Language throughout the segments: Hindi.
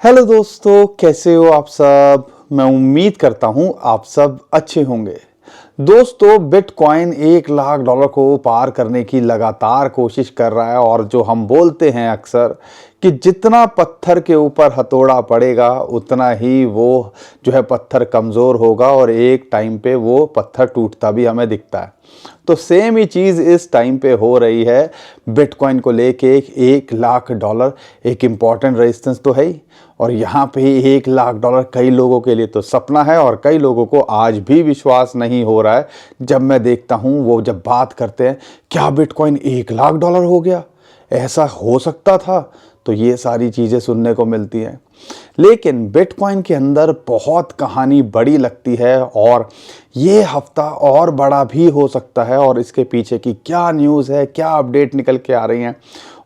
हेलो दोस्तों, कैसे हो आप सब। मैं उम्मीद करता हूं आप सब अच्छे होंगे। दोस्तों, बिटकॉइन $1 लाख को पार करने की लगातार कोशिश कर रहा है और जो हम बोलते हैं अक्सर कि जितना पत्थर के ऊपर हथौड़ा पड़ेगा उतना ही वो जो है पत्थर कमज़ोर होगा और एक टाइम पे वो पत्थर टूटता भी हमें दिखता है। तो सेम ही चीज़ इस टाइम पे हो रही है बिटकॉइन को लेके। $1 लाख एक इम्पॉर्टेंट रेजिस्टेंस तो है ही, और यहाँ पे $1 लाख कई लोगों के लिए तो सपना है और कई लोगों को आज भी विश्वास नहीं हो रहा है। जब मैं देखता हूँ वो जब बात करते हैं, क्या बिटकॉइन $1 लाख हो गया, ऐसा हो सकता था। तो ये सारी चीज़ें सुनने को मिलती हैं, लेकिन बिटकॉइन के अंदर बहुत कहानी बड़ी लगती है और ये हफ्ता और बड़ा भी हो सकता है। और इसके पीछे की क्या न्यूज़ है, क्या अपडेट निकल के आ रही हैं,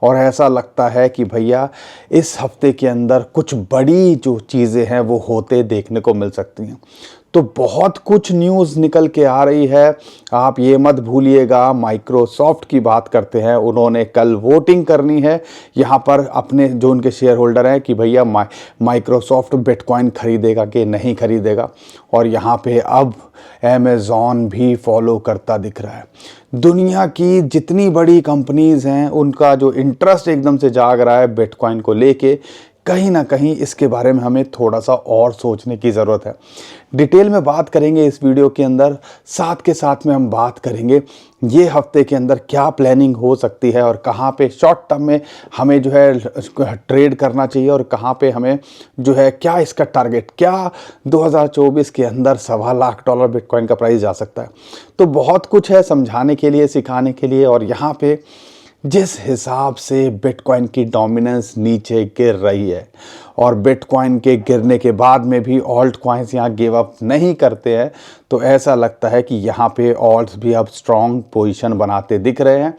और ऐसा लगता है कि भैया इस हफ्ते के अंदर कुछ बड़ी जो चीज़ें हैं वो होते देखने को मिल सकती हैं। तो बहुत कुछ न्यूज़ निकल के आ रही है। आप ये मत भूलिएगा, माइक्रोसॉफ्ट की बात करते हैं, उन्होंने कल वोटिंग करनी है यहाँ पर अपने जो उनके शेयर होल्डर हैं कि भैया माइक्रोसॉफ्ट बिटकॉइन खरीदेगा कि नहीं खरीदेगा। और यहाँ पे अब अमेज़ॉन भी फॉलो करता दिख रहा है। दुनिया की जितनी बड़ी कंपनीज़ हैं उनका जो इंटरेस्ट एकदम से जाग रहा है बिटकॉइन को लेके। कहीं ना कहीं इसके बारे में हमें थोड़ा सा और सोचने की ज़रूरत है। डिटेल में बात करेंगे इस वीडियो के अंदर, साथ के साथ में हम बात करेंगे ये हफ्ते के अंदर क्या प्लानिंग हो सकती है और कहाँ पे शॉर्ट टर्म में हमें जो है ट्रेड करना चाहिए और कहाँ पे हमें जो है क्या इसका टारगेट, क्या 2024 के अंदर $1.25 लाख बिटकॉइन का प्राइस जा सकता है। तो बहुत कुछ है समझाने के लिए, सिखाने के लिए। और यहाँ पे जिस हिसाब से बिटकॉइन की डोमिनेंस नीचे गिर रही है और बिटकॉइन के गिरने के बाद में भी ऑल्ट कॉइन्स यहाँ गिव अप नहीं करते हैं, तो ऐसा लगता है कि यहाँ पे ऑल्ट्स भी अब स्ट्रॉन्ग पोजीशन बनाते दिख रहे हैं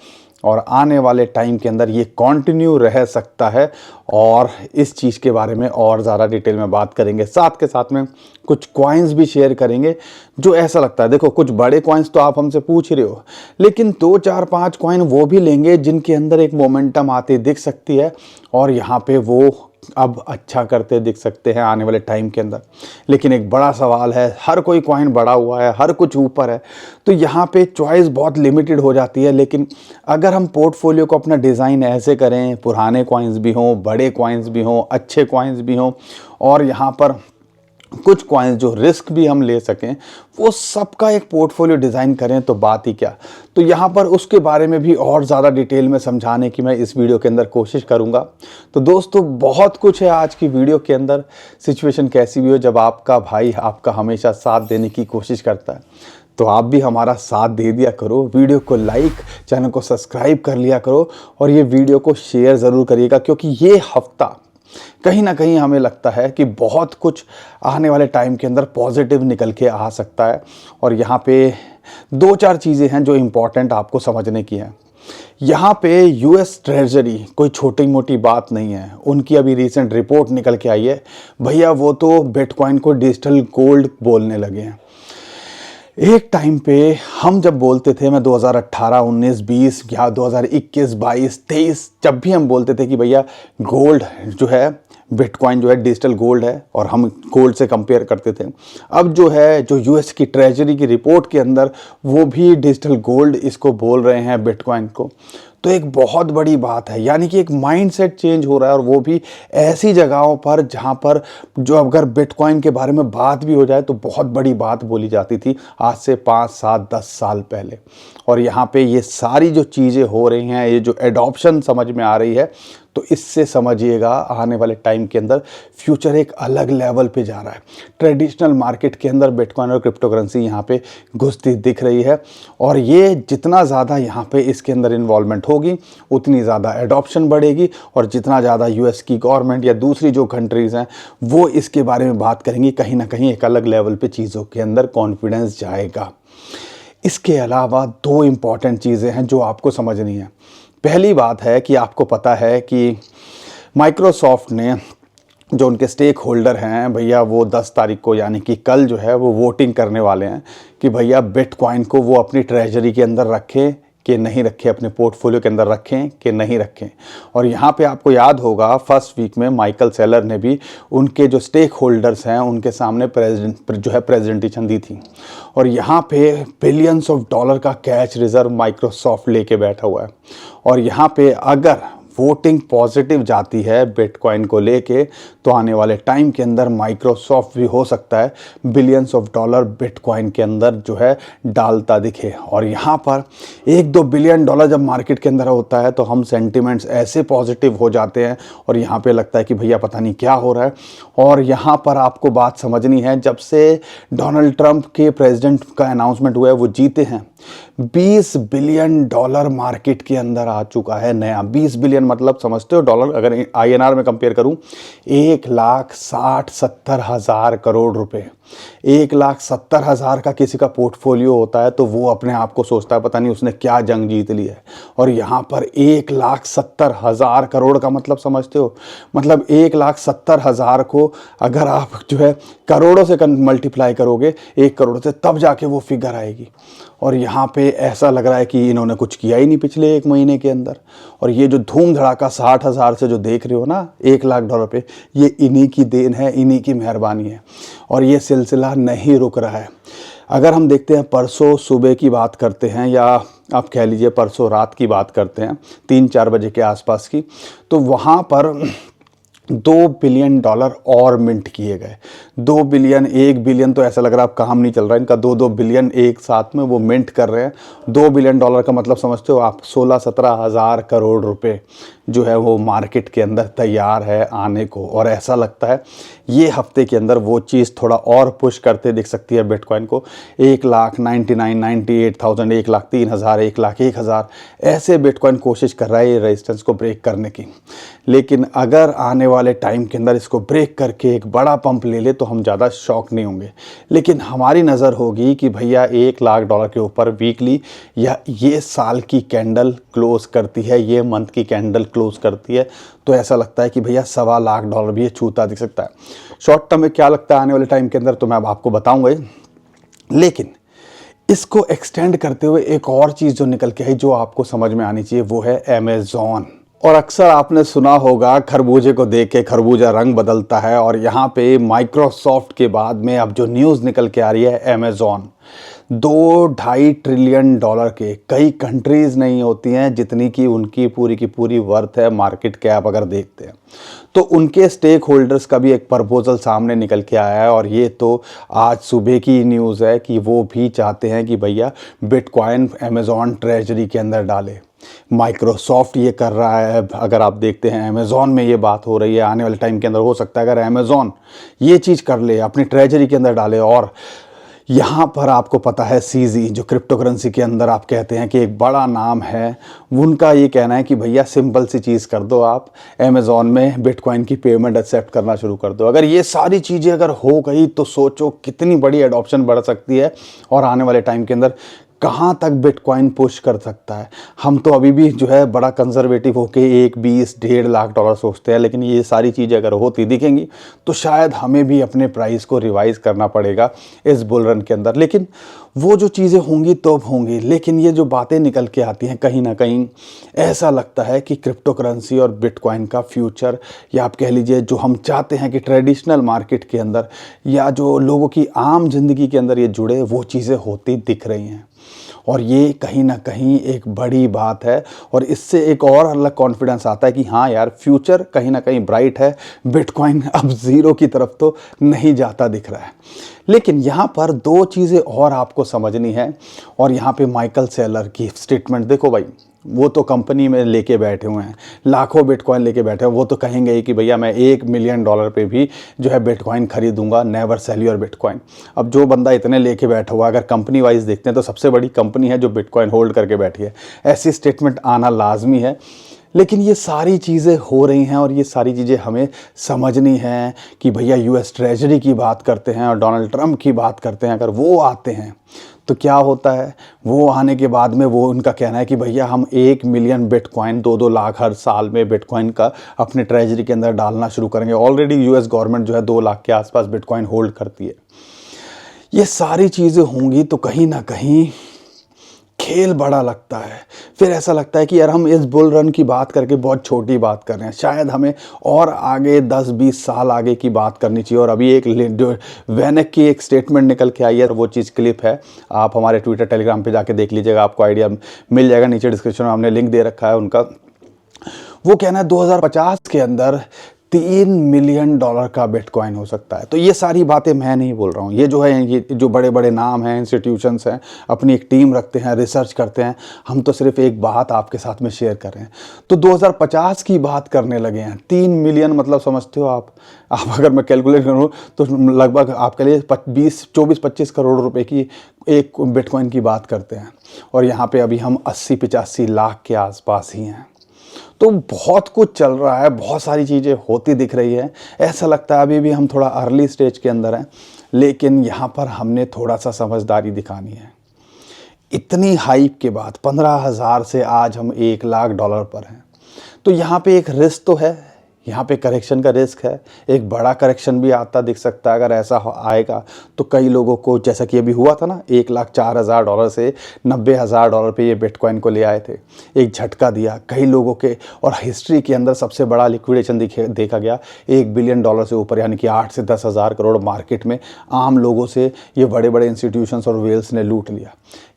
और आने वाले टाइम के अंदर ये कंटिन्यू रह सकता है। और इस चीज़ के बारे में और ज़्यादा डिटेल में बात करेंगे, साथ के साथ में कुछ कॉइन्स भी शेयर करेंगे जो ऐसा लगता है। देखो, कुछ बड़े कॉइन्स तो आप हमसे पूछ रहे हो, लेकिन 2 4 5 कॉइन वो भी लेंगे जिनके अंदर एक मोमेंटम आती दिख सकती है और यहाँ पे वो अब अच्छा करते दिख सकते हैं आने वाले टाइम के अंदर। लेकिन एक बड़ा सवाल है, हर कोई कॉइन बढ़ा हुआ है, हर कुछ ऊपर है, तो यहाँ पे चॉइस बहुत लिमिटेड हो जाती है। लेकिन अगर हम पोर्टफोलियो को अपना डिज़ाइन ऐसे करें, पुराने कॉइन्स भी हों, बड़े कॉइन्स भी हों, अच्छे कॉइन्स भी हों, और यहाँ पर कुछ कॉइन्स जो रिस्क भी हम ले सकें, वो सबका एक पोर्टफोलियो डिज़ाइन करें, तो बात ही क्या। तो यहाँ पर उसके बारे में भी और ज़्यादा डिटेल में समझाने की मैं इस वीडियो के अंदर कोशिश करूँगा। तो दोस्तों, बहुत कुछ है आज की वीडियो के अंदर। सिचुएशन कैसी भी हो, जब आपका भाई आपका हमेशा साथ देने की कोशिश करता है, तो आप भी हमारा साथ दे दिया करो। वीडियो को लाइक, चैनल को सब्सक्राइब कर लिया करो और ये वीडियो को शेयर ज़रूर करिएगा, क्योंकि ये हफ्ता कहीं ना कहीं हमें लगता है कि बहुत कुछ आने वाले टाइम के अंदर पॉजिटिव निकल के आ सकता है। और यहाँ पे 2 4 चीज़ें हैं जो इम्पॉर्टेंट आपको समझने की हैं। यहाँ पे यूएस ट्रेजरी कोई छोटी मोटी बात नहीं है, उनकी अभी रिसेंट रिपोर्ट निकल के आई है। भैया वो तो बिटकॉइन को डिजिटल गोल्ड बोलने लगे हैं। एक टाइम पे हम जब बोलते थे, मैं 2018, 19, 20 या 2021, 22, 23, जब भी हम बोलते थे कि भैया गोल्ड जो है, बिटकॉइन जो है डिजिटल गोल्ड है, और हम गोल्ड से कंपेयर करते थे। अब जो है, जो यूएस की ट्रेजरी की रिपोर्ट के अंदर वो भी डिजिटल गोल्ड इसको बोल रहे हैं बिटकॉइन को। तो एक बहुत बड़ी बात है, यानी कि एक माइंडसेट चेंज हो रहा है, और वो भी ऐसी जगहों पर जहाँ पर जो अगर बिटकॉइन के बारे में बात भी हो जाए तो बहुत बड़ी बात बोली जाती थी आज से 5 7 10 साल पहले। और यहाँ पे ये सारी जो चीज़ें हो रही हैं, ये जो एडॉप्शन समझ में आ रही है, तो इससे समझिएगा आने वाले टाइम के अंदर फ्यूचर एक अलग लेवल पे जा रहा है। ट्रेडिशनल मार्केट के अंदर बिटकॉइन और क्रिप्टो करेंसी यहाँ पे घुसती दिख रही है, और ये जितना ज़्यादा यहाँ पे इसके अंदर इन्वॉल्वमेंट होगी उतनी ज़्यादा एडॉप्शन बढ़ेगी, और जितना ज़्यादा यूएस की गवर्नमेंट या दूसरी जो कंट्रीज़ हैं वो इसके बारे में बात करेंगी, कहीं ना कहीं एक अलग लेवल पे चीज़ों के अंदर कॉन्फिडेंस जाएगा। इसके अलावा 2 इम्पॉर्टेंट चीज़ें हैं जो आपको समझनी है। पहली बात है कि आपको पता है कि माइक्रोसॉफ्ट ने जो उनके स्टेक होल्डर हैं भैया, वो 10 तारीख को यानी कि कल जो है वो वोटिंग करने वाले हैं कि भैया बिटकॉइन को वो अपनी ट्रेजरी के अंदर रखें कि नहीं रखें, अपने पोर्टफोलियो के अंदर रखें कि नहीं रखें। और यहाँ पे आपको याद होगा फर्स्ट वीक में माइकल सेलर ने भी उनके जो स्टेक होल्डर्स हैं उनके सामने प्रेजेंटेशन दी थी, और यहाँ पे बिलियंस ऑफ डॉलर का कैश रिजर्व माइक्रोसॉफ्ट लेके बैठा हुआ है। और यहाँ पे अगर वोटिंग पॉजिटिव जाती है बिटकॉइन को लेके, तो आने वाले टाइम के अंदर माइक्रोसॉफ्ट भी हो सकता है बिलियंस ऑफ डॉलर बिटकॉइन के अंदर जो है डालता दिखे। और यहाँ पर 1-2 बिलियन डॉलर जब मार्केट के अंदर होता है तो हम सेंटिमेंट्स ऐसे पॉजिटिव हो जाते हैं और यहाँ पे लगता है कि भैया पता नहीं क्या हो रहा है। और यहाँ पर आपको बात समझनी है, जब से डोनाल्ड ट्रंप के प्रेसिडेंट का अनाउंसमेंट हुआ है, वो जीते हैं, 20 बिलियन डॉलर मार्केट के अंदर आ चुका है नया। 20 बिलियन मतलब समझते हो डॉलर, अगर INR में कंपेयर करूं, 1,60,70,000 करोड़ रुपए। 1,70,000 का किसी का पोर्टफोलियो होता है तो वो अपने आप को सोचता है पता नहीं उसने क्या जंग जीत ली है। और यहाँ पर 1,70,000 करोड़ का मतलब समझते हो, मतलब 1,70,000 को अगर आप जो है करोड़ों से मल्टीप्लाई करोगे 1 करोड़ से, तब जाके वो फिगर आएगी। और यहाँ पे ऐसा लग रहा है कि इन्होंने कुछ किया ही नहीं पिछले 1 महीने के अंदर। और ये जो धूम धड़ाका 60,000 से जो देख रहे हो ना $1 लाख पे, ये इन्हीं की देन है, इन्हीं की मेहरबानी है। और ये सिलसिला नहीं रुक रहा है। अगर हम देखते हैं परसों सुबह की बात करते हैं, या आप कह लीजिए परसों रात की बात करते हैं 3-4 बजे के आसपास की, तो वहाँ पर $2 बिलियन और मिंट किए गए। 2 बिलियन, 1 बिलियन तो ऐसा लग रहा है अब काम नहीं चल रहा है इनका, 2-2 बिलियन एक साथ में वो मिंट कर रहे हैं। $2 बिलियन का मतलब समझते हो आप, 16-17 करोड़ रुपए जो है वो मार्केट के अंदर तैयार है आने को। और ऐसा लगता है ये हफ्ते के अंदर वो चीज़ थोड़ा और पुश करते दिख सकती है बिटकॉइन को। 1,99,98,000, 1,03,000, 1,01,000 ऐसे बिटकॉइन कोशिश कर रहा है ये रेजिस्टेंस को ब्रेक करने की। लेकिन अगर आने वाले टाइम के अंदर इसको ब्रेक करके एक बड़ा पंप ले ले तो हम ज़्यादा शॉक नहीं होंगे। लेकिन हमारी नज़र होगी कि भैया $1 लाख के ऊपर वीकली, या ये साल की कैंडल क्लोज करती है, ये मंथ की कैंडल क्लोज करती है, तो ऐसा लगता है कि भैया $1.25 लाख भी ये छूता दिख सकता है। शॉर्ट टर्म में क्या लगता है आने वाले टाइम के अंदर तो मैं अब आपको बताऊंगा ही। लेकिन इसको एक्सटेंड करते हुए एक और चीज़ जो निकल के आई जो आपको समझ में आनी चाहिए, वो है अमेज़ॉन। और अक्सर आपने सुना होगा खरबूजे को देख के खरबूजा रंग बदलता है, और यहाँ पे माइक्रोसॉफ्ट के बाद में अब जो न्यूज़ निकल के आ रही है अमेज़ॉन, $2-2.5 ट्रिलियन के, कई कंट्रीज़ नहीं होती हैं जितनी की उनकी पूरी वर्थ है मार्केट कैप अगर देखते हैं। तो उनके स्टेक होल्डर्स का भी एक प्रपोजल सामने निकल के आया है, और ये तो आज सुबह की न्यूज़ है कि वो भी चाहते हैं कि भैया बिटकॉइन अमेज़ॉन ट्रेजरी के अंदर डाले। माइक्रोसॉफ्ट ये कर रहा है, अगर आप देखते हैं अमेज़ॉन में ये बात हो रही है। आने वाले टाइम के अंदर हो सकता है अगर अमेज़ॉन ये चीज़ कर ले, अपनी ट्रेजरी के अंदर डाले। और यहाँ पर आपको पता है CZ जो क्रिप्टो करेंसी के अंदर आप कहते हैं कि एक बड़ा नाम है, उनका ये कहना है कि भैया सिंपल सी चीज़ कर दो, आप अमेज़ॉन में बिटकॉइन की पेमेंट एक्सेप्ट करना शुरू कर दो। अगर ये सारी चीज़ें अगर हो गई तो सोचो कितनी बड़ी एडॉप्शन बढ़ सकती है, और आने वाले टाइम के अंदर कहाँ तक बिटकॉइन पुश कर सकता है। हम तो अभी भी जो है बड़ा कंजर्वेटिव होके 1-20-1.5 लाख डॉलर सोचते हैं, लेकिन ये सारी चीज़ें अगर होती दिखेंगी तो शायद हमें भी अपने प्राइस को रिवाइज़ करना पड़ेगा इस बुल रन के अंदर। लेकिन वो जो चीज़ें होंगी तो होंगी, लेकिन ये जो बातें निकल के आती हैं कहीं ना कहीं ऐसा लगता है कि क्रिप्टो करेंसी और बिटकॉइन का फ्यूचर, या आप कह लीजिए जो हम चाहते हैं कि ट्रेडिशनल मार्केट के अंदर या जो लोगों की आम जिंदगी के अंदर ये जुड़े, वो चीज़ें होती दिख रही हैं। और ये कहीं ना कहीं एक बड़ी बात है, और इससे एक और अलग कॉन्फिडेंस आता है कि हाँ यार फ्यूचर कहीं ना कहीं ब्राइट है, बिटकॉइन अब ज़ीरो की तरफ तो नहीं जाता दिख रहा है। लेकिन यहाँ पर 2 चीज़ें और आपको समझनी है, और यहाँ पे माइकल सेलर की स्टेटमेंट देखो भाई, वो तो कंपनी में लेके बैठे हुए हैं, लाखों बिटकॉइन लेके बैठे हैं। वो तो कहेंगे ही कि भैया मैं $1 मिलियन पे भी जो है बिटकॉइन खरीदूंगा, नेवर सेल योर बिटकॉइन। अब जो बंदा इतने लेके बैठा हुआ, अगर कंपनी वाइज देखते हैं तो सबसे बड़ी कंपनी है जो बिटकॉइन होल्ड करके बैठी है, ऐसी स्टेटमेंट आना लाजमी है। लेकिन ये सारी चीज़ें हो रही हैं, और ये सारी चीज़ें हमें समझनी हैं कि भैया US ट्रेजरी की बात करते हैं और डोनाल्ड ट्रंप की बात करते हैं, अगर वो आते हैं तो क्या होता है। वो आने के बाद में वो उनका कहना है कि भैया हम 1 मिलियन बिटकॉइन, 2-2 लाख हर साल में बिटकॉइन का अपने ट्रेजरी के अंदर डालना शुरू करेंगे। ऑलरेडी US गवर्नमेंट जो है 2 लाख के आसपास बिटकॉइन होल्ड करती है। ये सारी चीज़ें होंगी तो कहीं ना कहीं खेल बड़ा लगता है, फिर ऐसा लगता है कि यार हम इस बुल रन की बात करके बहुत छोटी बात कर रहे हैं, शायद हमें और आगे 10-20 साल आगे की बात करनी चाहिए। और अभी एक वैनक की एक स्टेटमेंट निकल के आई है, वो चीज़ क्लिप है, आप हमारे ट्विटर टेलीग्राम पे जाके देख लीजिएगा, आपको आइडिया मिल जाएगा। नीचे डिस्क्रिप्शन में हमने लिंक दे रखा है उनका। वो कहना है 2050 के अंदर $3 मिलियन का बिटकॉइन हो सकता है। तो ये सारी बातें मैं नहीं बोल रहा हूँ, ये जो है, ये जो बड़े बड़े नाम हैं, इंस्टीट्यूशंस हैं, अपनी एक टीम रखते हैं, रिसर्च करते हैं। हम तो सिर्फ एक बात आपके साथ में शेयर कर रहे हैं। तो 2050 की बात करने लगे हैं। 3 मिलियन मतलब समझते हो आप अगर मैं कैलकुलेट करूँ तो लगभग आपके लिए 24-25 करोड़ रुपए की एक बिटकॉइन की बात करते हैं। और यहाँ पे अभी हम 80-85 लाख के आसपास ही हैं। तो बहुत कुछ चल रहा है, बहुत सारी चीज़ें होती दिख रही है। ऐसा लगता है अभी भी हम थोड़ा अर्ली स्टेज के अंदर हैं, लेकिन यहाँ पर हमने थोड़ा सा समझदारी दिखानी है। इतनी हाइप के बाद 15,000 से आज हम $1,00,000 पर हैं। तो यहाँ पे एक रिस्क तो है, यहाँ पे करेक्शन का रिस्क है, एक बड़ा करेक्शन भी आता दिख सकता है। अगर ऐसा आएगा तो कई लोगों को, जैसा कि अभी हुआ था ना, $1,04,000 से $90,000 पे ये बिटकॉइन को ले आए थे, एक झटका दिया कई लोगों के। और हिस्ट्री के अंदर सबसे बड़ा लिक्विडेशन देखा गया $1 बिलियन से ऊपर, यानी कि 8 से 10 हज़ार करोड़ मार्केट में आम लोगों से ये बड़े बड़े इंस्टीट्यूशंस और वेल्स ने लूट लिया।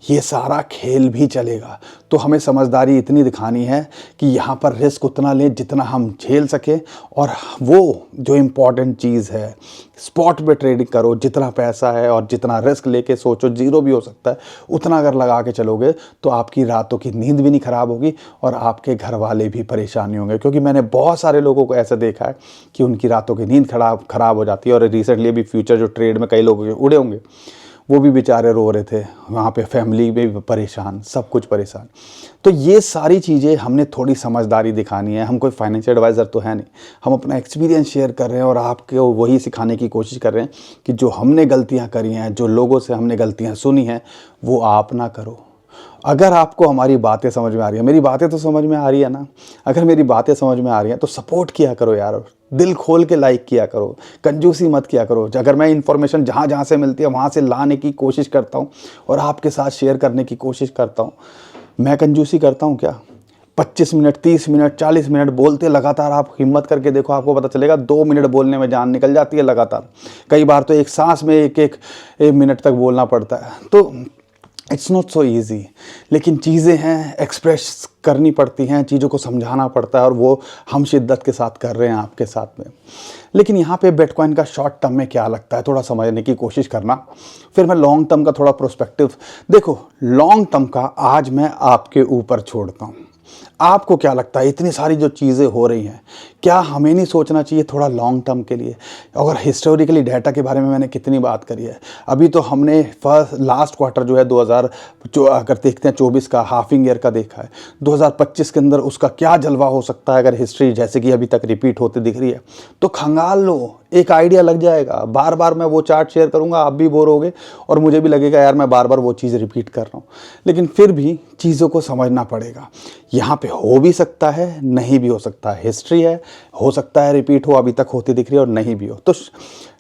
ये सारा खेल भी चलेगा, तो हमें समझदारी इतनी दिखानी है कि यहाँ पर रिस्क उतना लें जितना हम झेल सकें। और वो जो इम्पॉर्टेंट चीज़ है, स्पॉट पे ट्रेडिंग करो, जितना पैसा है और जितना रिस्क लेके सोचो, जीरो भी हो सकता है, उतना अगर लगा के चलोगे तो आपकी रातों की नींद भी नहीं ख़राब होगी और आपके घर वाले भी परेशान नहीं होंगे। क्योंकि मैंने बहुत सारे लोगों को ऐसा देखा है कि उनकी रातों की नींद खराब हो जाती है। और रिसेंटली अभी फ्यूचर जो ट्रेड में कई लोग उड़े होंगे, वो भी बेचारे रो रहे थे, वहाँ पे फैमिली में भी परेशान, सब कुछ परेशान। तो ये सारी चीज़ें हमने थोड़ी समझदारी दिखानी है। हम कोई फाइनेंशियल एडवाइज़र तो है नहीं, हम अपना एक्सपीरियंस शेयर कर रहे हैं और आपको वही सिखाने की कोशिश कर रहे हैं कि जो हमने गलतियाँ करी हैं, जो लोगों से हमने गलतियाँ सुनी हैं, वो आप ना करो। अगर आपको हमारी बातें समझ में आ रही है, मेरी बातें तो समझ में आ रही है ना, अगर मेरी बातें समझ में आ रही हैं तो सपोर्ट किया करो यार, दिल खोल के लाइक किया करो, कंजूसी मत किया करो। अगर मैं इन्फॉर्मेशन जहाँ जहाँ से मिलती है वहाँ से लाने की कोशिश करता हूँ और आपके साथ शेयर करने की कोशिश करता हूँ। मैं कंजूसी करता हूँ क्या? 25 मिनट, 30 मिनट, 40 मिनट बोलते लगातार, आप हिम्मत करके देखो, आपको पता चलेगा 2 मिनट बोलने में जान निकल जाती है लगातार। कई बार तो एक सांस में एक मिनट तक बोलना पड़ता है। तो इट्स नॉट सो ईजी, लेकिन चीज़ें हैं, एक्सप्रेस करनी पड़ती हैं, चीज़ों को समझाना पड़ता है, और वो हम शिद्दत के साथ कर रहे हैं आपके साथ में। लेकिन यहाँ पे बिटकॉइन का शॉर्ट टर्म में क्या लगता है, थोड़ा समझने की कोशिश करना, फिर मैं लॉन्ग टर्म का थोड़ा प्रोस्पेक्टिव देखो। लॉन्ग टर्म का आज मैं आपके ऊपर छोड़ता हूँ। आपको क्या लगता है, इतनी सारी जो चीज़ें हो रही हैं, क्या हमें नहीं सोचना चाहिए थोड़ा लॉन्ग टर्म के लिए? अगर हिस्टोरिकली डाटा के बारे में मैंने कितनी बात करी है, अभी तो हमने लास्ट क्वार्टर जो है 2000 जो अगर देखते हैं 24 का हाफिंग ईयर का देखा है, 2025 के अंदर उसका क्या जलवा हो सकता है अगर हिस्ट्री जैसे कि अभी तक रिपीट होती दिख रही है, तो खंगाल लो, एक आइडिया लग जाएगा। बार बार मैं वो चार्ट शेयर करूंगा, आप भी बोर होगे और मुझे भी लगेगा यार मैं बार बार वो चीज़ रिपीट कर रहा हूँ। लेकिन फिर भी चीज़ों को समझना पड़ेगा। यहाँ पे हो भी सकता है, नहीं भी हो सकता है, हिस्ट्री है, हो सकता है रिपीट हो, अभी तक होती दिख रही है, और नहीं भी हो। तो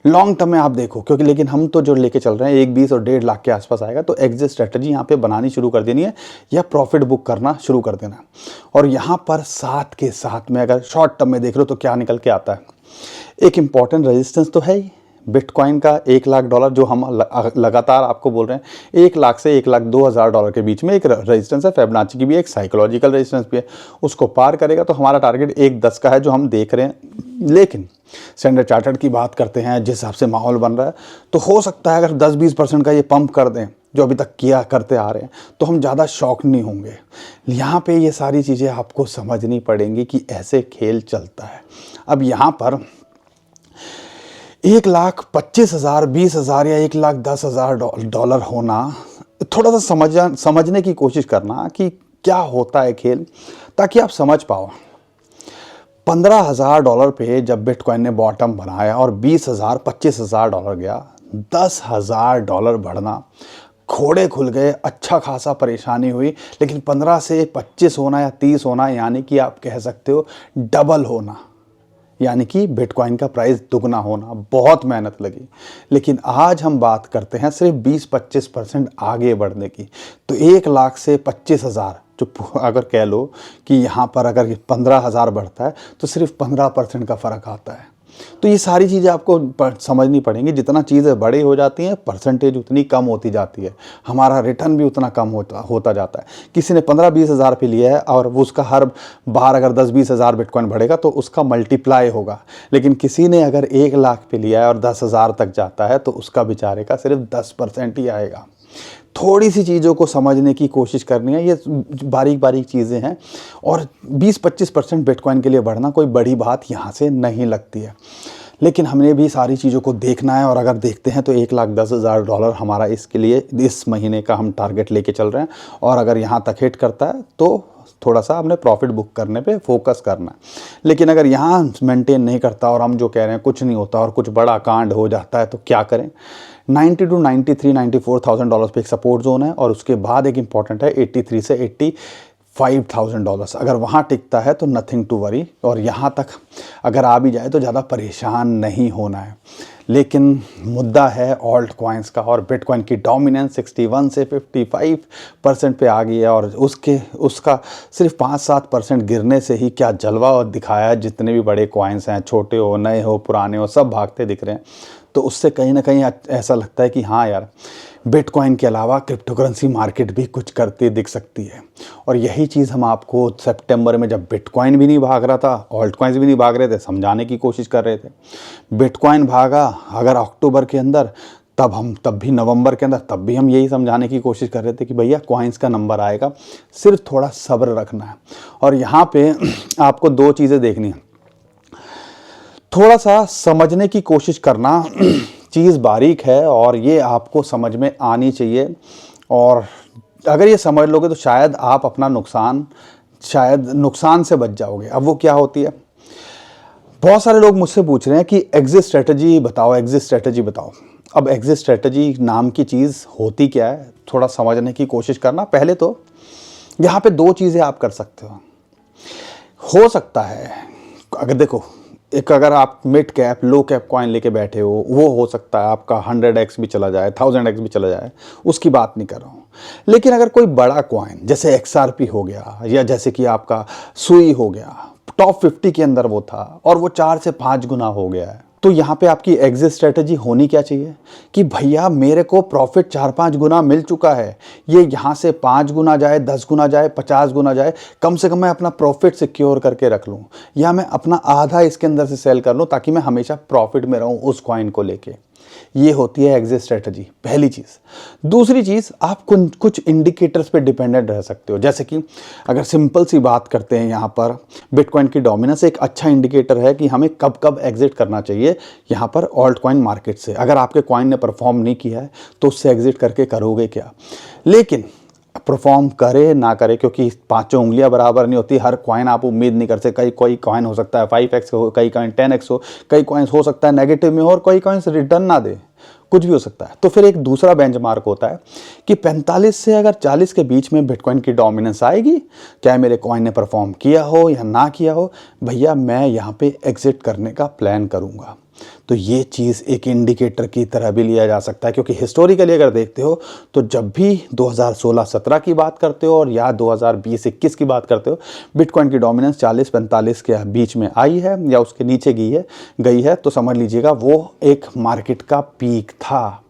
लॉन्ग टर्म में आप देखो, क्योंकि लेकिन हम तो जो लेके चल रहे हैं 1-20 और 1.5 लाख के आसपास आएगा, तो एग्जिट स्ट्रेटजी यहाँ पे बनानी शुरू कर देनी है या प्रॉफिट बुक करना शुरू कर देना। और यहाँ पर साथ के साथ में अगर शॉर्ट टर्म में देख लो तो क्या निकल के आता है, एक इम्पॉर्टेंट रेजिस्टेंस तो है ही बिटकॉइन का $1,00,000, जो हम लगातार आपको बोल रहे हैं 1 लाख से $1,02,000 के बीच में एक रेजिस्टेंस है। फिबोनाची की भी एक साइकोलॉजिकल रेजिस्टेंस भी है, उसको पार करेगा तो हमारा टारगेट 1.10 का है जो हम देख रहे हैं। लेकिन स्टैंडर्ड चार्टर्ड की बात करते हैं, जिस हिसाब से माहौल बन रहा है, तो हो सकता है अगर 10-20% का ये पंप कर दें जो अभी तक किया करते आ रहे हैं, तो हम ज़्यादा शॉक नहीं होंगे। यहाँ पे ये सारी चीज़ें आपको समझनी पड़ेंगी कि ऐसे खेल चलता है। अब यहाँ पर $1,25,000, $20,000 या $1,10,000 होना, थोड़ा सा समझने की कोशिश करना कि क्या होता है खेल, ताकि आप समझ पाओ। $15,000 पे जब बिटकॉइन ने बॉटम बनाया और $20,000, $25,000 गया, $10,000 बढ़ना, घोड़े खुल गए, अच्छा खासा परेशानी हुई। लेकिन 15 से 25 होना या 30 होना, यानी कि आप कह सकते हो डबल होना, यानी कि बिटकॉइन का प्राइस दुगना होना, बहुत मेहनत लगी। लेकिन आज हम बात करते हैं सिर्फ 20-25% आगे बढ़ने की। तो 1 लाख से 25,000, जो अगर कह लो कि यहाँ पर अगर 15,000 बढ़ता है तो सिर्फ 15% का फ़र्क आता है। तो ये सारी चीज़ें आपको समझनी पड़ेंगी। जितना चीज़ें बड़ी हो जाती हैं, परसेंटेज उतनी कम होती जाती है, हमारा रिटर्न भी उतना कम होता जाता है। किसी ने 15-20 हज़ार पे लिया है और वो उसका हर बार अगर 10-20 हज़ार बिटकॉइन बढ़ेगा तो उसका मल्टीप्लाई होगा। लेकिन किसी ने अगर 1 लाख पे लिया है और 10,000 तक जाता है तो उसका बेचारे का सिर्फ 10% ही आएगा। थोड़ी सी चीज़ों को समझने की कोशिश करनी है, ये बारीक बारीक चीज़ें हैं। और 20-25% बिटकॉइन के लिए बढ़ना कोई बड़ी बात यहाँ से नहीं लगती है। लेकिन हमने भी सारी चीज़ों को देखना है, और अगर देखते हैं तो $1,10,000 हमारा इसके लिए इस महीने का हम टारगेट लेके चल रहे हैं। और अगर यहाँ तक हिट करता है तो थोड़ा सा हमने प्रॉफिट बुक करने पे फोकस करना है। लेकिन अगर यहाँ मेंटेन नहीं करता और हम जो कह रहे हैं कुछ नहीं होता और कुछ बड़ा कांड हो जाता है तो क्या करें। 90 to 93, $94,000 पे एक सपोर्ट जोन है, और उसके बाद एक इंपॉर्टेंट है 83 से $85,000। अगर वहाँ टिकता है तो नथिंग टू वरी, और यहाँ तक अगर आ भी जाए तो ज़्यादा परेशान नहीं होना है। लेकिन मुद्दा है ऑल्ट कॉइन्स का, और बिटकॉइन की डोमिनेंस 61 से 55% पे आ गई है, और उसका सिर्फ 5-7% गिरने से ही क्या जलवा दिखाया। जितने भी बड़े कॉइन्स हैं, छोटे हो नए हो पुराने हो, सब भागते दिख रहे हैं। तो उससे कहीं ना कहीं ऐसा लगता है कि हाँ यार, बिटकॉइन के अलावा क्रिप्टो करेंसी मार्केट भी कुछ करती दिख सकती है। और यही चीज़ हम आपको सितंबर में, जब बिटकॉइन भी नहीं भाग रहा था, ऑल्ट कॉइन्स भी नहीं भाग रहे थे, समझाने की कोशिश कर रहे थे। बिटकॉइन भागा अगर अक्टूबर के अंदर, तब भी नवंबर के अंदर, तब भी हम यही समझाने की कोशिश कर रहे थे कि भैया कॉइन्स का नंबर आएगा, सिर्फ थोड़ा सब्र रखना है। और यहाँ पे आपको 2 चीज़ें देखनी है, थोड़ा सा समझने की कोशिश करना। चीज़ बारीक है और ये आपको समझ में आनी चाहिए, और अगर ये समझ लोगे तो शायद आप अपना नुकसान से बच जाओगे। अब वो क्या होती है, बहुत सारे लोग मुझसे पूछ रहे हैं कि एग्जिट स्ट्रेटजी बताओ, एग्जिट स्ट्रेटजी बताओ। अब एग्जिट स्ट्रेटजी नाम की चीज़ होती क्या है, थोड़ा समझने की कोशिश करना। पहले तो यहाँ पे 2 चीज़ें आप कर सकते हो सकता है, अगर देखो, एक अगर आप मिड कैप लो कैप कॉइन लेके बैठे हो, वो हो सकता है आपका 100x भी चला जाए, 1000x भी चला जाए, उसकी बात नहीं कर रहा हूँ। लेकिन अगर कोई बड़ा कॉइन जैसे XRP हो गया, या जैसे कि आपका सुई हो गया, टॉप 50 के अंदर वो था और वो 4 से 5 गुना हो गया है, तो यहाँ पे आपकी एग्जिट स्ट्रेटजी होनी क्या चाहिए कि भैया मेरे को प्रॉफिट 4-5 गुना मिल चुका है, ये यहाँ से 5 गुना जाए, 10 गुना जाए, 50 गुना जाए, कम से कम मैं अपना प्रॉफिट सिक्योर करके रख लूँ, या मैं अपना आधा इसके अंदर से सेल कर लूँ ताकि मैं हमेशा प्रॉफिट में रहूँ उस कॉइन को लेके। ये होती है एग्जिट स्ट्रेटजी, पहली चीज़। दूसरी चीज़, आप कुछ इंडिकेटर्स पे डिपेंडेंट रह सकते हो। जैसे कि अगर सिंपल सी बात करते हैं, यहाँ पर बिटकॉइन की डोमिनेंस एक अच्छा इंडिकेटर है कि हमें कब कब एग्जिट करना चाहिए यहाँ पर ऑल्ट कॉइन मार्केट से। अगर आपके कॉइन ने परफॉर्म नहीं किया है तो उससे एग्जिट करके करोगे क्या। लेकिन परफॉर्म करे ना करे, क्योंकि 5 उंगलियां बराबर नहीं होती, हर कॉइन आप उम्मीद नहीं कर सकते। कोई कॉइन हो सकता है 5x हो, कई कॉइन 10x हो, कई कॉइन्स हो सकता है नेगेटिव में हो, और कई कॉइन्स रिटर्न ना दे, कुछ भी हो सकता है। तो फिर एक दूसरा बेंचमार्क होता है कि 45 से अगर 40 के बीच में बिटकॉइन की डोमिनेंस आएगी, चाहे मेरे कॉइन ने परफॉर्म किया हो या ना किया हो, भैया मैं यहाँ पे एग्जिट करने का प्लान करूँगा। तो ये चीज़ एक इंडिकेटर की तरह भी लिया जा सकता है, क्योंकि हिस्टोरिकली अगर देखते हो तो जब भी 2016-17 की बात करते हो और या 2020-21 की बात करते हो, बिटकॉइन की डोमिनेंस 40-45 के बीच में आई है या उसके नीचे गई है, तो समझ लीजिएगा वो एक मार्केट का पीक था।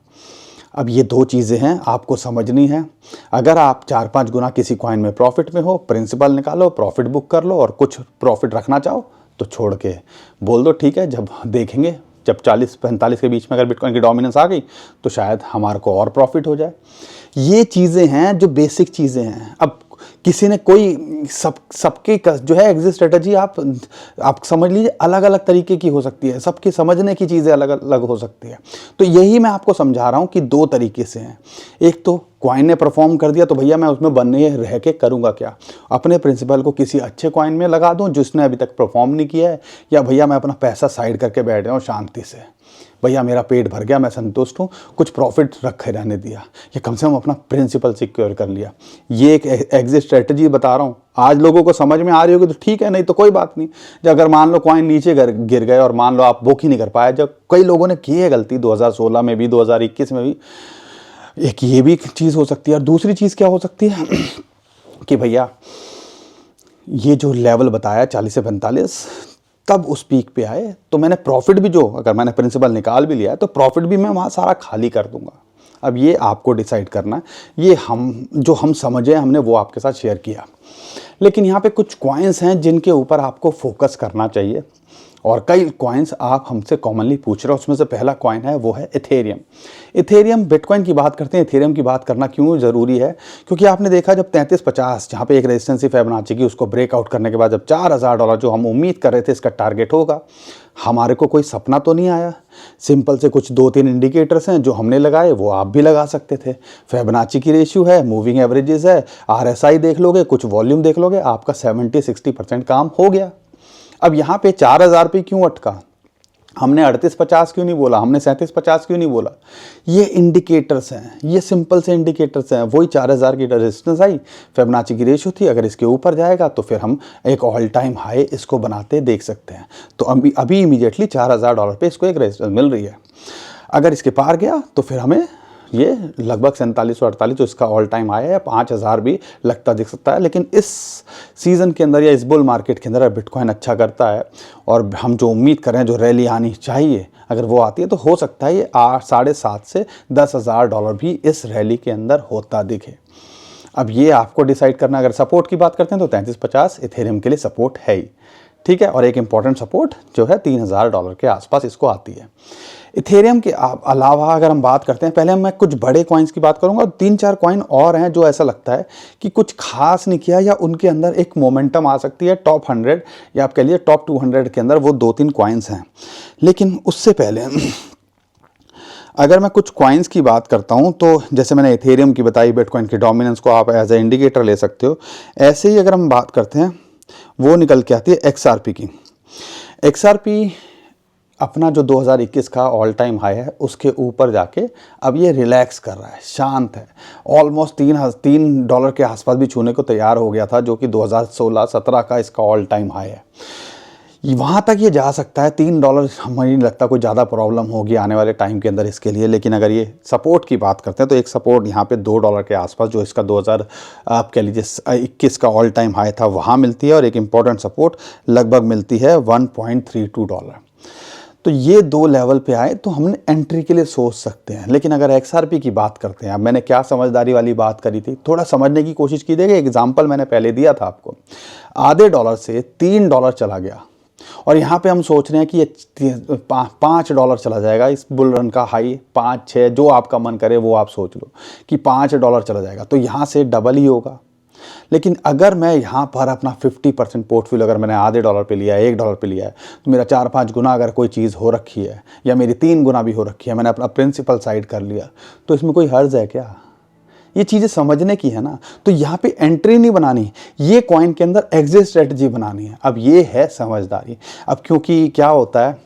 अब ये 2 चीज़ें हैं आपको समझनी है। अगर आप 4-5 गुना किसी कॉइन में प्रॉफिट में हो, प्रिंसिपल निकालो, प्रॉफिट बुक कर लो, और कुछ प्रॉफिट रखना चाहो तो छोड़ के बोल दो ठीक है, जब देखेंगे जब 40-45 के बीच में अगर बिटकॉइन की डोमिनेंस आ गई तो शायद हमारे को और प्रॉफिट हो जाए। ये चीज़ें हैं जो बेसिक चीज़ें हैं। अब किसी ने कोई सबकी जो है एग्जिट स्ट्रेटजी आप समझ लीजिए अलग अलग तरीके की हो सकती है, सबकी समझने की चीज़ें अलग अलग हो सकती है। तो यही मैं आपको समझा रहा हूँ कि 2 तरीके से हैं। एक तो कॉइन ने परफॉर्म कर दिया तो भैया मैं उसमें बनने रह के करूँगा क्या, अपने प्रिंसिपल को किसी अच्छे कॉइन में लगा दूँ जिसने अभी तक परफॉर्म नहीं किया है, या भैया मैं अपना पैसा साइड करके बैठ जाऊँ शांति से। भैया मेरा पेट भर गया, मैं संतुष्ट हूँ, कुछ प्रॉफिट रखे रहने दिया, या कम से कम अपना प्रिंसिपल सिक्योर कर लिया। ये एक एग्जिट स्ट्रेटजी बता रहा हूँ। आज लोगों को समझ में आ रही होगी तो ठीक है, नहीं तो कोई बात नहीं। जब अगर मान लो कॉइन नीचे गिर गए और मान लो आप बुक ही नहीं कर पाए, जब कई लोगों ने की है गलती 2016 में भी 2021 में भी, एक ये भी चीज़ हो सकती है। और दूसरी चीज़ क्या हो सकती है कि भैया ये जो लेवल बताया 40 से 45, तब उस पीक पे आए तो मैंने प्रॉफिट भी, जो अगर मैंने प्रिंसिपल निकाल भी लिया है तो प्रॉफिट भी मैं वहाँ सारा खाली कर दूंगा। अब ये आपको डिसाइड करना है। ये हम समझे हमने वो आपके साथ शेयर किया। लेकिन यहाँ पे कुछ कॉइन्स हैं जिनके ऊपर आपको फोकस करना चाहिए, और कई कॉइन्स आप हमसे कॉमनली पूछ रहे हो। उसमें से पहला कॉइन है वो है इथेरियम। इथेरियम, बिटकॉइन की बात करते हैं, इथेरियम की बात करना क्यों ज़रूरी है? क्योंकि आपने देखा जब 3350 जहाँ पे एक रेजिस्टेंस फिबोनाची की, उसको ब्रेकआउट करने के बाद जब $4000 जो हम उम्मीद कर रहे थे इसका टारगेट होगा, हमारे को कोई सपना तो नहीं आया। सिंपल से कुछ 2-3 इंडिकेटर्स हैं जो हमने लगाए, वो आप भी लगा सकते थे। फिबोनाची की रेशियो है, मूविंग एवरेजेस है, RSI देख लोगे, कुछ वॉल्यूम देख लोगे, आपका 70-60% काम हो गया। अब यहाँ पे 4000 पे क्यों अटका? हमने 3850 क्यों नहीं बोला, हमने 3750 क्यों नहीं बोला? ये इंडिकेटर्स हैं, ये सिंपल से इंडिकेटर्स हैं। वही 4000 की रेजिस्टेंस आई, फिबोनाची की रेशियो थी, अगर इसके ऊपर जाएगा तो फिर हम एक ऑल टाइम हाई इसको बनाते देख सकते हैं। तो अभी इमीडिएटली $4000 पे इसको एक रेजिस्टेंस मिल रही है। अगर इसके पार गया तो फिर हमें ये लगभग 4748 जो इसका ऑल टाइम हाई है, 5000 भी लगता दिख सकता है। लेकिन इस सीज़न के अंदर या इस बुल मार्केट के अंदर बिटकॉइन अच्छा करता है, और हम जो उम्मीद कर रहे हैं जो रैली आनी चाहिए, अगर वो आती है तो हो सकता है ये 7.5 से $10,000 भी इस रैली के अंदर होता दिखे। अब ये आपको डिसाइड करना। अगर सपोर्ट की बात करते हैं तो 3350 इथेरियम के लिए सपोर्ट है ही, ठीक है। और एक इंपॉर्टेंट सपोर्ट जो है $3000 के आसपास इसको आती है। इथेरियम के अलावा अगर हम बात करते हैं, पहले मैं कुछ बड़े कॉइन्स की बात करूंगा, 3-4 कॉइन और हैं जो ऐसा लगता है कि कुछ खास नहीं किया, या उनके अंदर एक मोमेंटम आ सकती है। टॉप 100 या आप कह लीजिए टॉप 200 के अंदर वो 2-3 कॉइन्स हैं। लेकिन उससे पहले अगर मैं कुछ कॉइन्स की बात करता हूं, तो जैसे मैंने इथेरियम की बताई, बिटकॉइन की डोमिनेंस को आप एज ए इंडिकेटर ले सकते हो। ऐसे ही अगर हम बात करते हैं, वो निकल के आती है XRP की। XRP अपना जो 2021 का ऑल टाइम हाई है उसके ऊपर जाके अब ये रिलैक्स कर रहा है, शांत है। ऑलमोस्ट $3 के आसपास भी छूने को तैयार हो गया था, जो कि 2016-17 का इसका ऑल टाइम हाई है। वहाँ तक ये जा सकता है। $3 हमें नहीं लगता कोई ज़्यादा प्रॉब्लम होगी आने वाले टाइम के अंदर इसके लिए। लेकिन अगर ये सपोर्ट की बात करते हैं तो एक सपोर्ट यहाँ पे $2 के आसपास, जो इसका 2000 आप कह लीजिए 21 का ऑल टाइम हाई था, वहाँ मिलती है। और एक इम्पॉर्टेंट सपोर्ट लगभग मिलती है $1.32। तो ये 2 लेवल पे आए तो हमने एंट्री के लिए सोच सकते हैं। लेकिन अगर XRP की बात करते हैं, अब मैंने क्या समझदारी वाली बात करी थी, थोड़ा समझने की कोशिश कीजिएगा। एग्जाम्पल मैंने पहले दिया था आपको, आधे डॉलर से $3 चला गया, और यहाँ पे हम सोच रहे हैं कि ये $5 चला जाएगा। इस बुल रन का हाई 5-6 जो आपका मन करे वो आप सोच लो कि $5 चला जाएगा, तो यहाँ से डबल ही होगा। लेकिन अगर मैं यहाँ पर अपना 50% पोर्टफोलियो अगर मैंने आधे डॉलर पे लिया है, $1 पे लिया है, तो मेरा 4-5 गुना अगर कोई चीज़ हो रखी है, या मेरी 3 गुना भी हो रखी है, मैंने अपना प्रिंसिपल साइड कर लिया, तो इसमें कोई हर्ज है क्या? ये चीज़ें समझने की है ना। तो यहाँ पे एंट्री नहीं बनानी, ये कॉइन के अंदर एग्जिट स्ट्रेटजी बनानी है। अब ये है समझदारी। अब क्योंकि क्या होता है,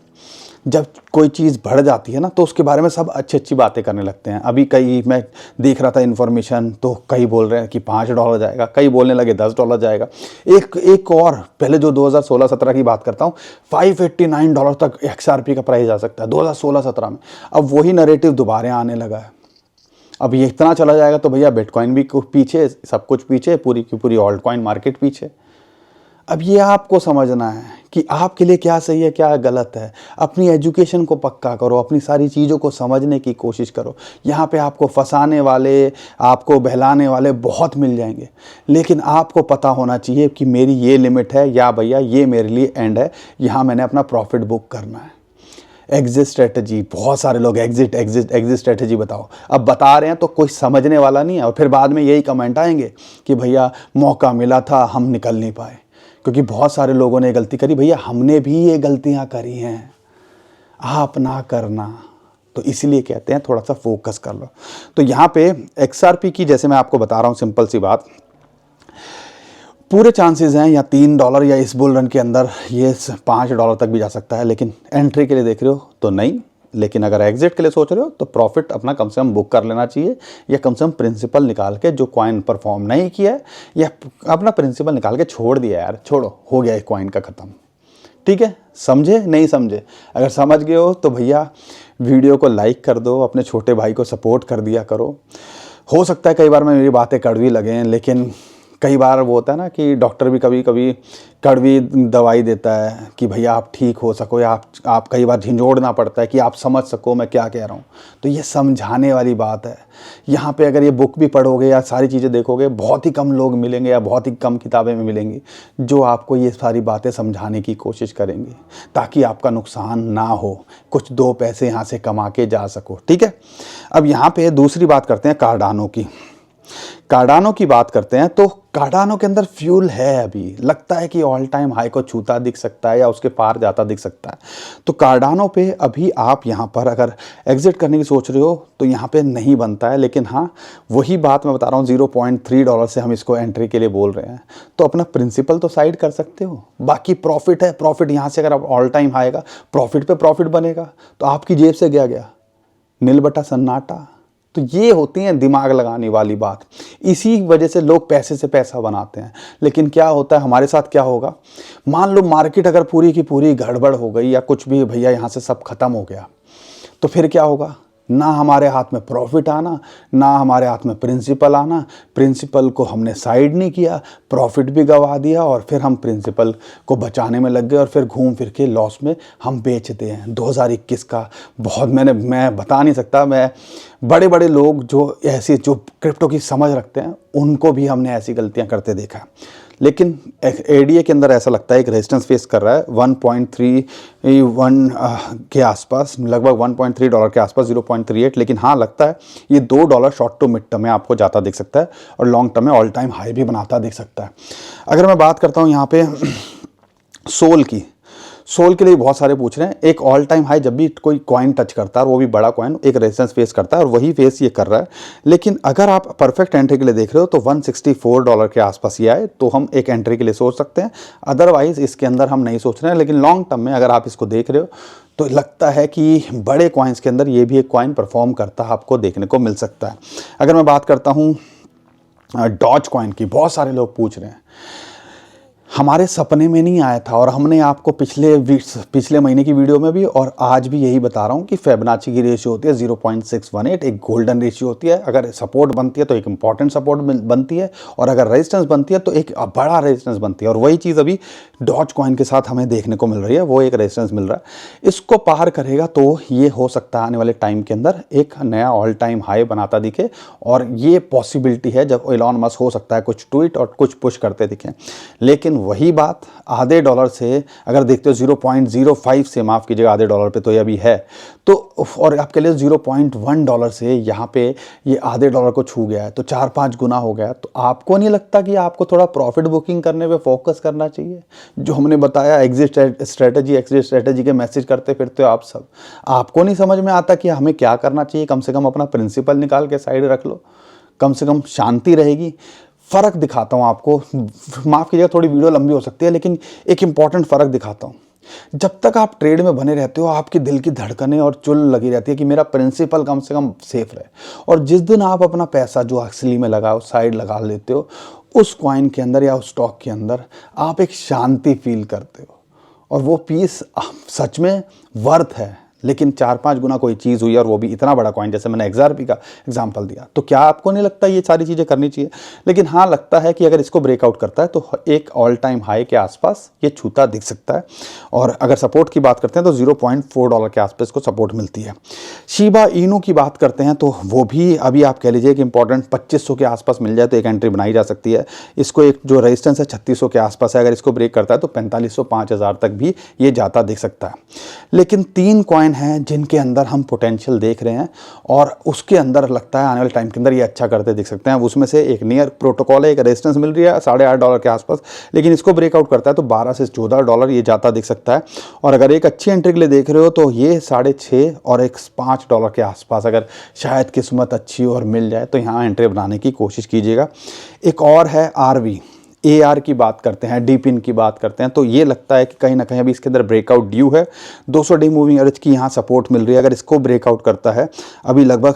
जब कोई चीज़ बढ़ जाती है ना, तो उसके बारे में सब अच्छी अच्छी बातें करने लगते हैं। अभी कई मैं देख रहा था इन्फॉर्मेशन, तो कई बोल रहे हैं कि $5 जाएगा, कई बोलने लगे $10 जाएगा। एक और पहले जो 2016-17 की बात करता हूँ, $589 तक XRP का प्राइस आ सकता है 2016-17 में। अब वही नरेटिव दोबारा आने लगा है। अब ये इतना चला जाएगा तो भैया बिटकॉइन भी पीछे, सब कुछ पीछे, पूरी की पूरी ऑल्ट कॉइन मार्केट पीछे। अब ये आपको समझना है कि आपके लिए क्या सही है क्या गलत है। अपनी एजुकेशन को पक्का करो, अपनी सारी चीज़ों को समझने की कोशिश करो। यहाँ पे आपको फंसाने वाले, आपको बहलाने वाले बहुत मिल जाएंगे, लेकिन आपको पता होना चाहिए कि मेरी ये लिमिट है, या भैया ये मेरे लिए एंड है, यहाँ मैंने अपना प्रॉफिट बुक करना है। एग्जिट स्ट्रेटजी, बहुत सारे लोग एग्जिट स्ट्रेटजी बताओ, अब बता रहे हैं तो कोई समझने वाला नहीं है, और फिर बाद में यही कमेंट आएंगे कि भैया मौका मिला था हम निकल नहीं पाए। क्योंकि बहुत सारे लोगों ने गलती करी, भैया हमने भी ये गलतियां करी हैं, आप ना करना। तो इसीलिए कहते हैं थोड़ा सा फोकस कर लो। तो यहाँ पे XRP की जैसे मैं आपको बता रहा हूँ, सिंपल सी बात, पूरे चांसेस हैं या $3 या इस बुल रन के अंदर ये $5 तक भी जा सकता है। लेकिन एंट्री के लिए देख रहे हो तो नहीं, लेकिन अगर एग्जिट के लिए सोच रहे हो तो प्रॉफिट अपना कम से कम बुक कर लेना चाहिए, या कम से कम प्रिंसिपल निकाल के, जो कॉइन परफॉर्म नहीं किया है या अपना प्रिंसिपल निकाल के छोड़ दिया, यार छोड़ो, हो गया एक कॉइन का ख़त्म। ठीक है, समझे नहीं समझे? अगर समझ गए हो तो भैया वीडियो को लाइक कर दो, अपने छोटे भाई को सपोर्ट कर दिया करो। हो सकता है कई बार मेरी बातें कड़वी लगें, लेकिन कई बार वो होता है ना कि डॉक्टर भी कभी कभी कड़वी दवाई देता है कि भैया आप ठीक हो सको, या आप कई बार झिंझोड़ना पड़ता है कि आप समझ सको मैं क्या कह रहा हूँ। तो ये समझाने वाली बात है। यहाँ पे अगर ये बुक भी पढ़ोगे या सारी चीज़ें देखोगे, बहुत ही कम लोग मिलेंगे या बहुत ही कम किताबें में मिलेंगी जो आपको ये सारी बातें समझाने की कोशिश करेंगी, ताकि आपका नुकसान ना हो, कुछ दो पैसे यहाँ से कमा के जा सको। ठीक है, अब यहाँ पे दूसरी बात करते हैं कार्डानो की। कार्डानो की बात करते हैं तो कार्डानो के अंदर फ्यूल है, अभी लगता है कि ऑल टाइम हाई को छूता दिख सकता है या उसके पार जाता दिख सकता है। तो कार्डानो पे अभी आप यहाँ पर अगर एग्जिट करने की सोच रहे हो तो यहाँ पे नहीं बनता है, लेकिन हाँ वही बात मैं बता रहा हूँ, $0.3 से हम इसको एंट्री के लिए बोल रहे हैं, तो अपना प्रिंसिपल तो साइड कर सकते हो। बाकी प्रॉफिट है, प्रॉफिट यहाँ से अगर आप ऑल टाइम आएगा, प्रॉफिट पे प्रॉफिट बनेगा तो आपकी जेब से गया नील बटा सन्नाटा। तो ये होती है दिमाग लगाने वाली बात। इसी वजह से लोग पैसे से पैसा बनाते हैं। लेकिन क्या होता है हमारे साथ, क्या होगा, मान लो मार्केट अगर पूरी की पूरी गड़बड़ हो गई या कुछ भी, भैया यहाँ से सब खत्म हो गया, तो फिर क्या होगा? ना हमारे हाथ में प्रॉफिट आना, ना हमारे हाथ में प्रिंसिपल आना। प्रिंसिपल को हमने साइड नहीं किया, प्रॉफिट भी गंवा दिया, और फिर हम प्रिंसिपल को बचाने में लग गए, और फिर घूम फिर के लॉस में हम बेचते हैं। 2021 का बहुत मैं बता नहीं सकता, मैं बड़े बड़े लोग जो ऐसी जो क्रिप्टो की समझ रखते हैं उनको भी हमने ऐसी गलतियां करते देखा। लेकिन एडीए के अंदर ऐसा लगता है एक रेजिस्टेंस फेस कर रहा है 1.31 के आसपास, लगभग $1.3 के आसपास, 0.38। लेकिन हाँ लगता है ये $2 शॉर्ट टू मिड टर्म में आपको जाता दिख सकता है, और लॉन्ग टर्म में ऑल टाइम हाई भी बनाता दिख सकता है। अगर मैं बात करता हूँ यहाँ पे सोल की, सोल के लिए बहुत सारे पूछ रहे हैं। एक ऑल टाइम हाई जब भी कोई कॉइन टच करता है, और वो भी बड़ा कॉइन, एक रेजिस्टेंस फेस करता है, और वही फेस ये कर रहा है। लेकिन अगर आप परफेक्ट एंट्री के लिए देख रहे हो तो $164 के आसपास ये आए तो हम एक एंट्री के लिए सोच सकते हैं, अदरवाइज इसके अंदर हम नहीं सोच रहे हैं। लेकिन लॉन्ग टर्म में अगर आप इसको देख रहे हो तो लगता है कि बड़े कॉइन्स के अंदर ये भी एक कॉइन परफॉर्म करता आपको देखने को मिल सकता है। अगर मैं बात करता हूँ डॉज कॉइन की, बहुत सारे लोग पूछ रहे हैं, हमारे सपने में नहीं आया था, और हमने आपको पिछले महीने की वीडियो में भी और आज भी यही बता रहा हूँ कि फिबोनाची की रेशियो होती है 0.618, एक गोल्डन रेशियो होती है। अगर सपोर्ट बनती है तो एक इंपॉर्टेंट सपोर्ट बनती है, और अगर रेजिस्टेंस बनती है तो एक बड़ा रेजिस्टेंस बनती है। और वही चीज़ अभी डॉज कॉइन के साथ हमें देखने को मिल रही है, वो एक रेजिस्टेंस मिल रहा है। इसको पार करेगा तो ये हो सकता है आने वाले टाइम के अंदर एक नया ऑल टाइम हाई बनाता दिखे, और ये पॉसिबिलिटी है जब एलॉन मस्क हो सकता है कुछ ट्वीट और कुछ पुश करते दिखें। लेकिन वही बात आधे डॉलर से अगर देखते हो 0.05 से, माफ़ कीजिएगा आधे डॉलर पे तो ये अभी है, तो और आपके लिए $0.1 से यहाँ पे ये आधे डॉलर को छू गया है, तो 4-5 गुना हो गया। तो आपको नहीं लगता कि आपको थोड़ा प्रॉफिट बुकिंग करने पे फोकस करना चाहिए? जो हमने बताया एग्जिट स्ट्रेटजी के मैसेज करते फिरते हो आप सब, आपको नहीं समझ में आता कि हमें क्या करना चाहिए? कम से कम अपना प्रिंसिपल निकाल के साइड रख लो, कम से कम शांति रहेगी। फ़र्क दिखाता हूँ आपको, माफ़ कीजिएगा थोड़ी वीडियो लंबी हो सकती है, लेकिन एक इम्पॉर्टेंट फ़र्क दिखाता हूँ। जब तक आप ट्रेड में बने रहते हो, आपके दिल की धड़कनें और चुल लगी रहती है कि मेरा प्रिंसिपल कम से कम सेफ रहे, और जिस दिन आप अपना पैसा जो असली में लगाओ साइड लगा लेते हो, उस कॉइन के अंदर या उस स्टॉक के अंदर आप एक शांति फील करते हो, और वो पीस सच में वर्थ है। लेकिन 4-5 गुना कोई चीज़ हुई और वो भी इतना बड़ा कॉइन, जैसे मैंने XRP का एग्जांपल दिया, तो क्या आपको नहीं लगता ये सारी चीज़ें करनी चाहिए? लेकिन हाँ लगता है कि अगर इसको ब्रेकआउट करता है तो एक ऑल टाइम हाई के आसपास ये छूता दिख सकता है। और अगर सपोर्ट की बात करते हैं तो $0.4 के आसपास को सपोर्ट मिलती है। शिबा इनू की बात करते हैं तो वो भी अभी आप कह लीजिए कि इंपॉर्टेंट 2500 के आसपास मिल जाए तो एक एंट्री बनाई जा सकती है। इसको एक जो रेजिस्टेंस है 3600 के आसपास है, अगर इसको ब्रेक करता है तो 4500 5000 तक भी ये जाता दिख सकता है। लेकिन 3 कॉइन हैं जिनके अंदर हम पोटेंशियल देख रहे हैं, और उसके अंदर लगता है आने वाले टाइम के अंदर ये अच्छा करते दिख सकते हैं। उसमें से एक नियर प्रोटोकॉल है, एक रेजिस्टेंस मिल रही है $8.5 के आसपास, लेकिन इसको ब्रेकआउट करता है तो $12 से $14 ये जाता दिख सकता है। और अगर एक अच्छी एंट्री के लिए देख रहे हो तो ये 6.5 और एक $5 के आसपास, अगर शायद किस्मत अच्छी और मिल जाए तो यहाँ एंट्री बनाने की कोशिश कीजिएगा। एक और है RV, AR की बात करते हैं, डी पिन की बात करते हैं, तो ये लगता है कि कहीं ना कहीं अभी इसके अंदर ब्रेकआउट ड्यू है। 200 डे मूविंग एवरेज की यहाँ सपोर्ट मिल रही है। अगर इसको ब्रेकआउट करता है, अभी लगभग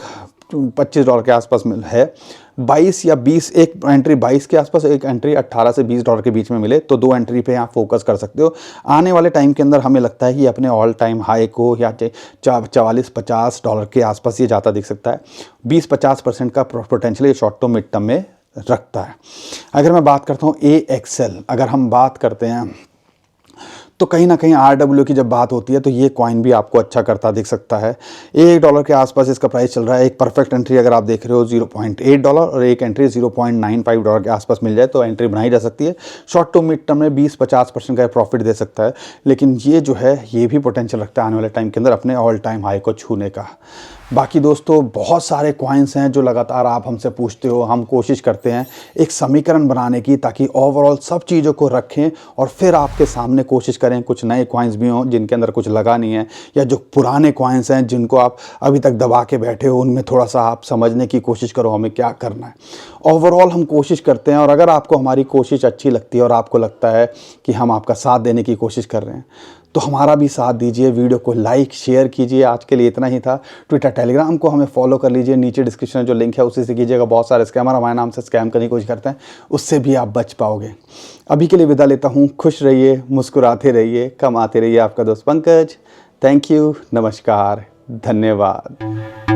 $25 के आसपास है, 22 या 20, एक एंट्री 22 के आसपास, एक एंट्री $18 से $20 के बीच में मिले तो 2 एंट्री पे यहाँ फोकस कर सकते हो। आने वाले टाइम के अंदर हमें लगता है कि अपने ऑल टाइम हाई को या 44-50 के आसपास ये जाता दिख सकता है। 20-50% का पोटेंशियल ये शॉर्ट टर्म मिड टर्म में रखता है। अगर मैं बात करता हूँ AXL, अगर हम बात करते हैं तो कहीं ना कहीं RW की जब बात होती है तो ये कॉइन भी आपको अच्छा करता दिख सकता है। $1 के आसपास इसका प्राइस चल रहा है। एक परफेक्ट एंट्री अगर आप देख रहे हो $0.8 और एक एंट्री $0.95 के आसपास मिल जाए तो एंट्री बनाई जा सकती है। शॉर्ट टू मिड टर्म में 20-50% का प्रॉफिट दे सकता है, लेकिन ये जो है ये भी पोटेंशियल रखता है आने वाले टाइम के अंदर अपने ऑल टाइम हाई को छूने का। बाकी दोस्तों बहुत सारे कॉइन्स हैं जो लगातार आप हमसे पूछते हो, हम कोशिश करते हैं एक समीकरण बनाने की ताकि ओवरऑल सब चीज़ों को रखें और फिर आपके सामने कोशिश करें। कुछ नए कॉइन्स भी हों जिनके अंदर कुछ लगा नहीं है, या जो पुराने कॉइन्स हैं जिनको आप अभी तक दबा के बैठे हो, उनमें थोड़ा सा आप समझने की कोशिश करो हमें क्या करना है। ओवरऑल हम कोशिश करते हैं, और अगर आपको हमारी कोशिश अच्छी लगती है और आपको लगता है कि हम आपका साथ देने की कोशिश कर रहे हैं तो हमारा भी साथ दीजिए, वीडियो को लाइक शेयर कीजिए। आज के लिए इतना ही था। ट्विटर टेलीग्राम को हमें फॉलो कर लीजिए, नीचे डिस्क्रिप्शन में जो लिंक है उसी से कीजिएगा। बहुत सारे स्कैमर हमारे नाम से स्कैम करने की कोशिश करते हैं, उससे भी आप बच पाओगे। अभी के लिए विदा लेता हूँ। खुश रहिए, मुस्कुराते रहिए, कमाते रहिए। आपका दोस्त पंकज। थैंक यू, नमस्कार, धन्यवाद।